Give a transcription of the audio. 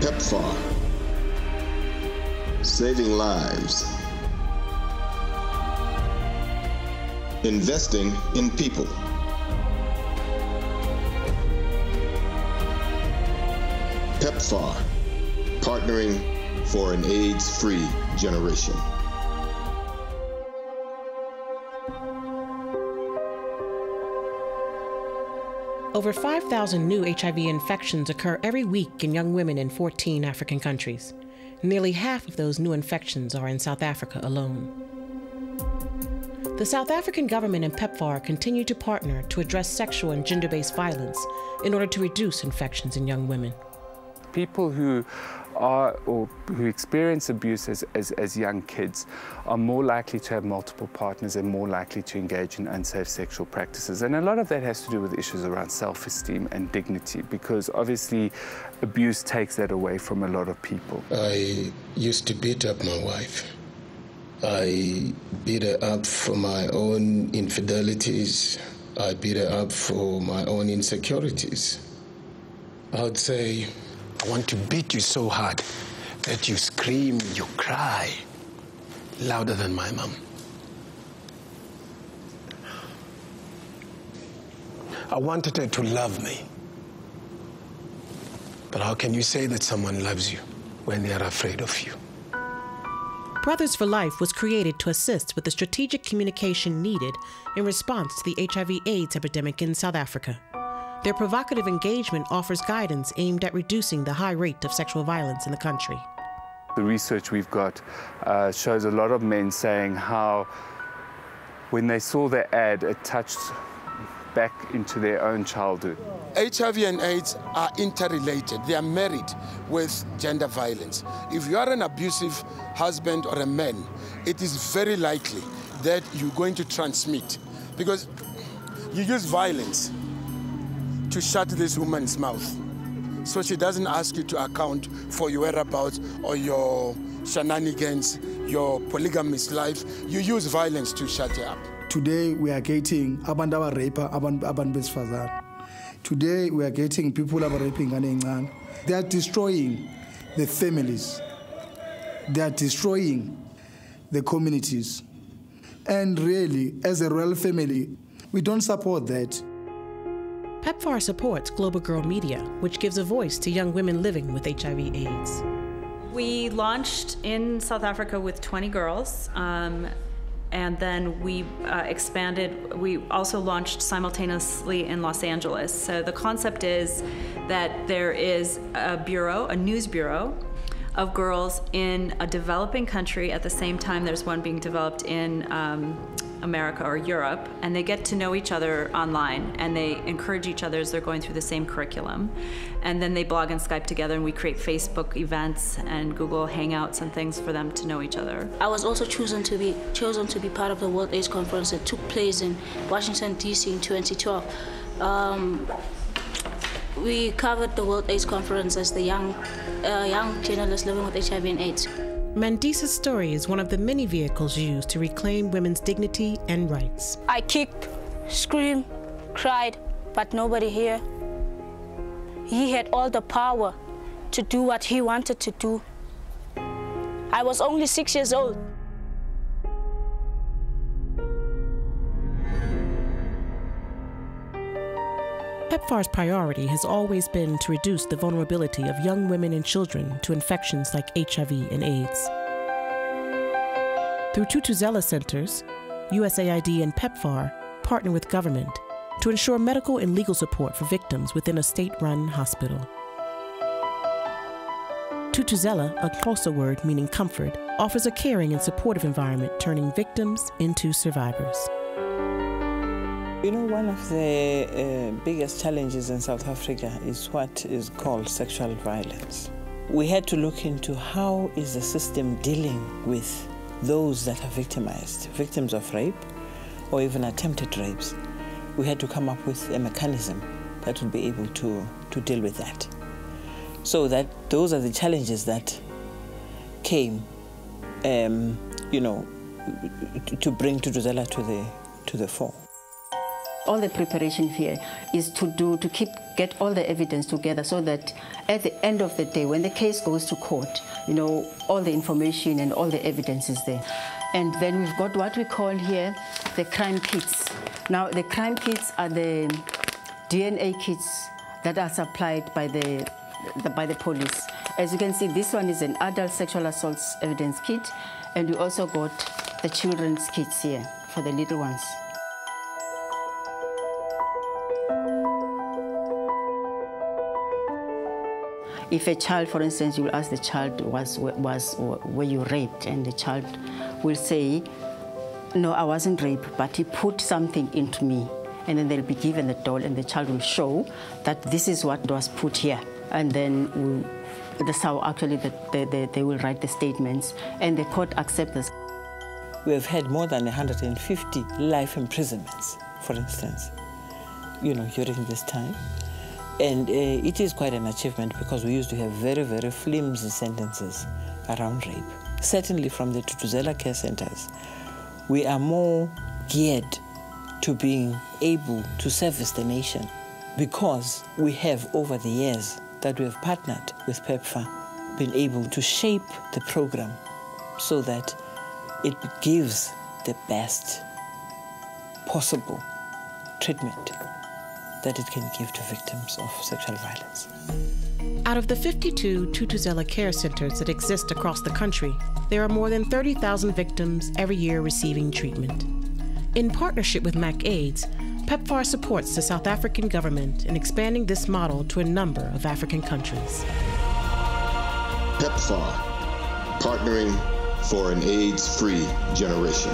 PEPFAR, saving lives, investing in people. PEPFAR, partnering for an AIDS-free generation. Over 5,000 new HIV infections occur every week in young women in 14 African countries. Nearly half of those new infections are in South Africa alone. The South African government and PEPFAR continue to partner to address sexual and gender-based violence in order to reduce infections in young women. People who are or who experience abuse as young kids are more likely to have multiple partners and more likely to engage in unsafe sexual practices. And a lot of that has to do with issues around self-esteem and dignity, because obviously abuse takes that away from a lot of people. I used to beat up my wife. I beat her up for my own infidelities. I beat her up for my own insecurities. I would say, I want to beat you so hard that you scream, you cry, louder than my mom. I wanted her to love me. But how can you say that someone loves you when they are afraid of you? Brothers for Life was created to assist with the strategic communication needed in response to the HIV/AIDS epidemic in South Africa. Their provocative engagement offers guidance aimed at reducing the high rate of sexual violence in the country. The research we've got shows a lot of men saying how when they saw the ad, it touched back into their own childhood. HIV and AIDS are interrelated. They are married with gender violence. If you are an abusive husband or a man, it is very likely that you're going to transmit, because you use violence to shut this woman's mouth so she doesn't ask you to account for your whereabouts or your shenanigans, your polygamous life. You use violence to shut her up. Today we are getting abantu abarapa abantu besifazane. Today we are getting people abaraping ngane. They are destroying the families. They are destroying the communities. And really, as a royal family, we don't support that. PEPFAR supports Global Girl Media, which gives a voice to young women living with HIV/AIDS. We launched in South Africa with 20 girls, and then we expanded. We also launched simultaneously in Los Angeles. So the concept is that there is a bureau, a news bureau, of girls in a developing country. At the same time, there's one being developed in America or Europe, and they get to know each other online, and they encourage each other as they're going through the same curriculum. And then they blog and Skype together, and we create Facebook events and Google Hangouts and things for them to know each other. I was also chosen to be part of the World AIDS Conference that took place in Washington, D.C. in 2012. We covered the World AIDS Conference as the young journalists living with HIV and AIDS. Mandisa's story is one of the many vehicles used to reclaim women's dignity and rights. I kicked, screamed, cried, but nobody here. He had all the power to do what he wanted to do. I was only 6 years old. PEPFAR's priority has always been to reduce the vulnerability of young women and children to infections like HIV and AIDS. Through Tutuzela centers, USAID and PEPFAR partner with government to ensure medical and legal support for victims within a state-run hospital. Tutuzela, a Xhosa word meaning comfort, offers a caring and supportive environment, turning victims into survivors. You know, one of the biggest challenges in South Africa is what is called sexual violence. We had to look into how is the system dealing with those that are victimized, victims of rape or even attempted rapes. We had to come up with a mechanism that would be able to deal with that. So that those are the challenges that came, you know, to bring Tutuzela to the fore. All the preparation here is to get all the evidence together so that at the end of the day, when the case goes to court, all the information and all the evidence is there. And then we've got what we call here the crime kits. Now, the crime kits are the DNA kits that are supplied by the police. As you can see, this one is an adult sexual assault evidence kit, and we also got the children's kits here for the little ones. If a child, for instance, you will ask the child, were you raped? And the child will say, no, I wasn't raped, but he put something into me. And then they'll be given the doll, and the child will show that this is what was put here. And then that's how actually they will write the statements, and the court accepts this. We have had more than 150 life imprisonments, for instance, during this time. And it is quite an achievement because we used to have very, very flimsy sentences around rape. Certainly from the Thuthuzela care centers, we are more geared to being able to service the nation because we have, over the years that we have partnered with PEPFAR, been able to shape the program so that it gives the best possible treatment that it can give to victims of sexual violence. Out of the 52 Thuthuzela care centers that exist across the country, there are more than 30,000 victims every year receiving treatment. In partnership with MacAIDS, PEPFAR supports the South African government in expanding this model to a number of African countries. PEPFAR, partnering for an AIDS-free generation.